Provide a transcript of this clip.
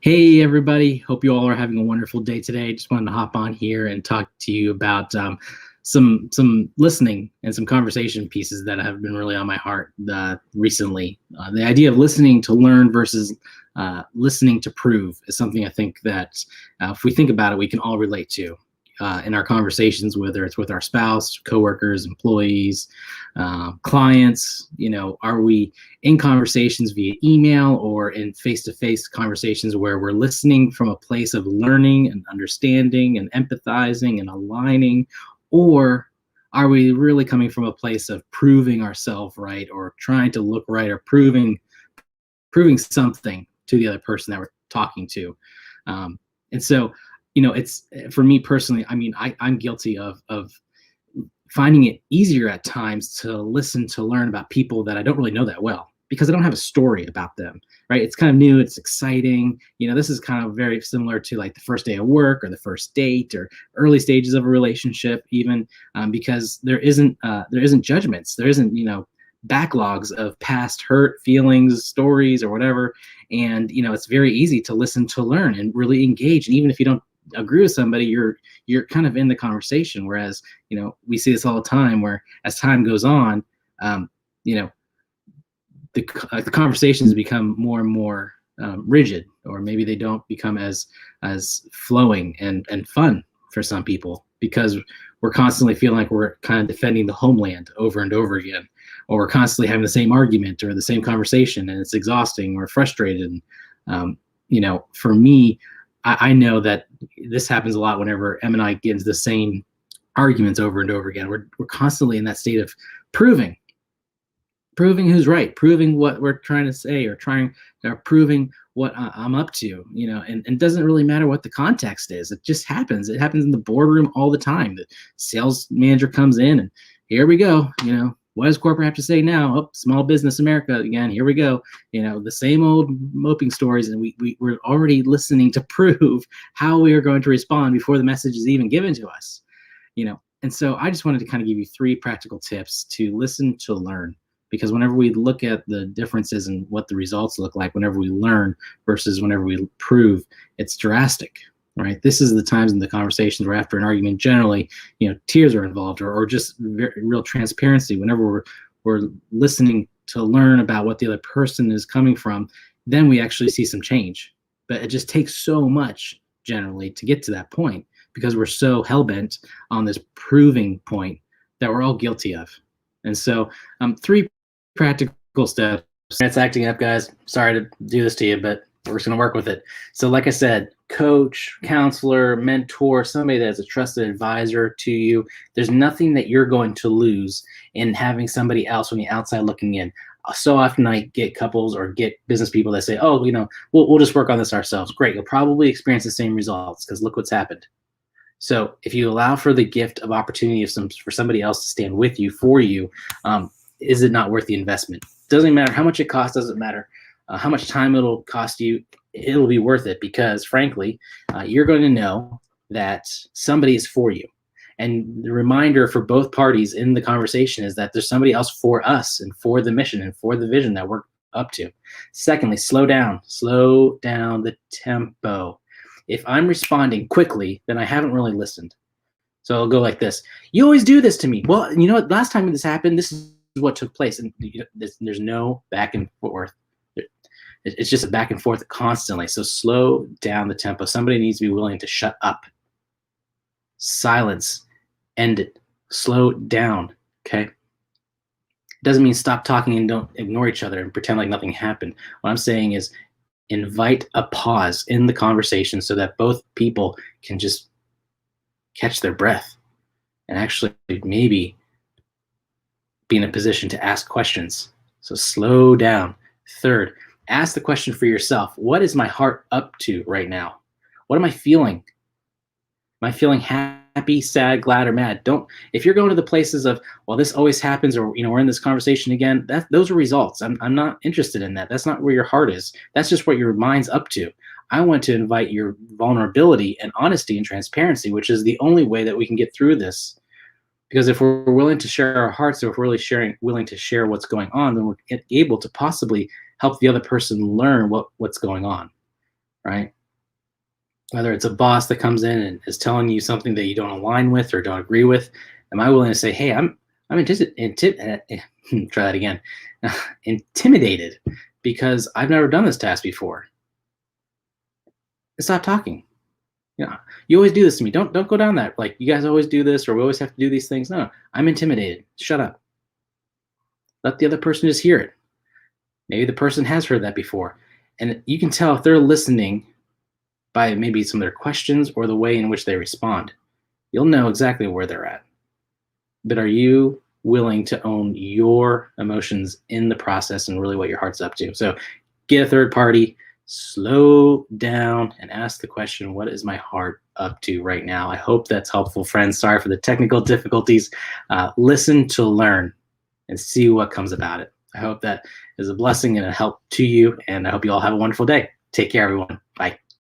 Hey, everybody. Hope you all are having a wonderful day today. Just wanted to hop on here and talk to you about some listening and some conversation pieces that have been really on my heart recently. The idea of listening to learn versus listening to prove is something I think that if we think about it, we can all relate to in our conversations, whether it's with our spouse, coworkers, employees, clients. Are we in conversations via email or in face-to-face conversations where we're listening from a place of learning and understanding and empathizing and aligning, or are we really coming from a place of proving ourselves right or trying to look right or proving something to the other person that we're talking to? And so, it's for me personally. I mean, I'm guilty of finding it easier at times to listen to learn about people that I don't really know that well because I don't have a story about them, right? It's kind of new, it's exciting. This is kind of very similar to like the first day of work or the first date or early stages of a relationship, even because there isn't judgments, there isn't backlogs of past hurt feelings, stories, or whatever. And it's very easy to listen to learn and really engage. And even if you don't agree with somebody, you're kind of in the conversation. Whereas we see this all the time, where as time goes on, the conversations become more and more rigid, or maybe they don't become as flowing and fun for some people, because we're constantly feeling like we're kind of defending the homeland over and over again, or we're constantly having the same argument or the same conversation, and it's exhausting or frustrated. For me, I know that this happens a lot whenever Em and I get into the same arguments over and over again. We're constantly in that state of proving who's right, proving what we're trying to say, or proving what I'm up to, and it doesn't really matter what the context is. It just happens. It happens in the boardroom all the time. The sales manager comes in and here we go. What does corporate have to say now? Oh, small business America again. Here we go. The same old moping stories. And we're already listening to prove how we are going to respond before the message is even given to us. And so I just wanted to kind of give you 3 practical tips to listen to learn. Because whenever we look at the differences in what the results look like, whenever we learn versus whenever we prove, it's drastic, right? This is the times in the conversations where after an argument, generally, tears are involved, or just real transparency. Whenever we're listening to learn about what the other person is coming from, then we actually see some change. But it just takes so much generally to get to that point, because we're so hell-bent on this proving point that we're all guilty of. And so 3 practical steps. It's acting up, guys. Sorry to do this to you, but we're just going to work with it. So like I said, coach, counselor, mentor, somebody that's a trusted advisor to you. There's nothing that you're going to lose in having somebody else on the outside looking in. So often I get couples or get business people that say, oh, we'll just work on this ourselves. Great. You'll probably experience the same results, because look what's happened. So if you allow for the gift of opportunity for somebody else to stand with you, for you, is it not worth the investment? Doesn't matter how much it costs. Doesn't matter how much time it'll cost you. It'll be worth it, because frankly, you're going to know that somebody is for you. And the reminder for both parties in the conversation is that there's somebody else for us and for the mission and for the vision that we're up to. Secondly, slow down the tempo. If I'm responding quickly, then I haven't really listened. So I'll go like this. You always do this to me. Well, you know what? Last time this happened, this is what took place. And there's no back and forth. It's just a back and forth constantly. So slow down the tempo. Somebody needs to be willing to shut up. Silence. End it. Slow down. Okay? Doesn't mean stop talking and don't ignore each other and pretend like nothing happened. What I'm saying is invite a pause in the conversation so that both people can just catch their breath and actually maybe be in a position to ask questions. So slow down. Third, ask the question for yourself. What is my heart up to right now? What am I feeling? Am I feeling happy, sad, glad, or mad? If you're going to the places of, well, this always happens, or we're in this conversation again, those are results. I'm not interested in that. That's not where your heart is. That's just what your mind's up to. I want to invite your vulnerability and honesty and transparency, which is the only way that we can get through this. Because if we're willing to share our hearts, or if we're really willing to share what's going on, then we're able to possibly help the other person learn what's going on, right? Whether it's a boss that comes in and is telling you something that you don't align with or don't agree with, am I willing to say, "Hey, try that again, intimidated because I've never done this task before." And stop talking. You always do this to me. Don't go down that. Like, you guys always do this, or we always have to do these things. No, I'm intimidated. Shut up. Let the other person just hear it. Maybe the person has heard that before, and you can tell if they're listening by maybe some of their questions or the way in which they respond. You'll know exactly where they're at. But are you willing to own your emotions in the process and really what your heart's up to? So get a third party, slow down, and ask the question, what is my heart up to right now? I hope that's helpful, friends. Sorry for the technical difficulties. Listen to learn and see what comes about it. I hope that is a blessing and a help to you, and I hope you all have a wonderful day. Take care, everyone.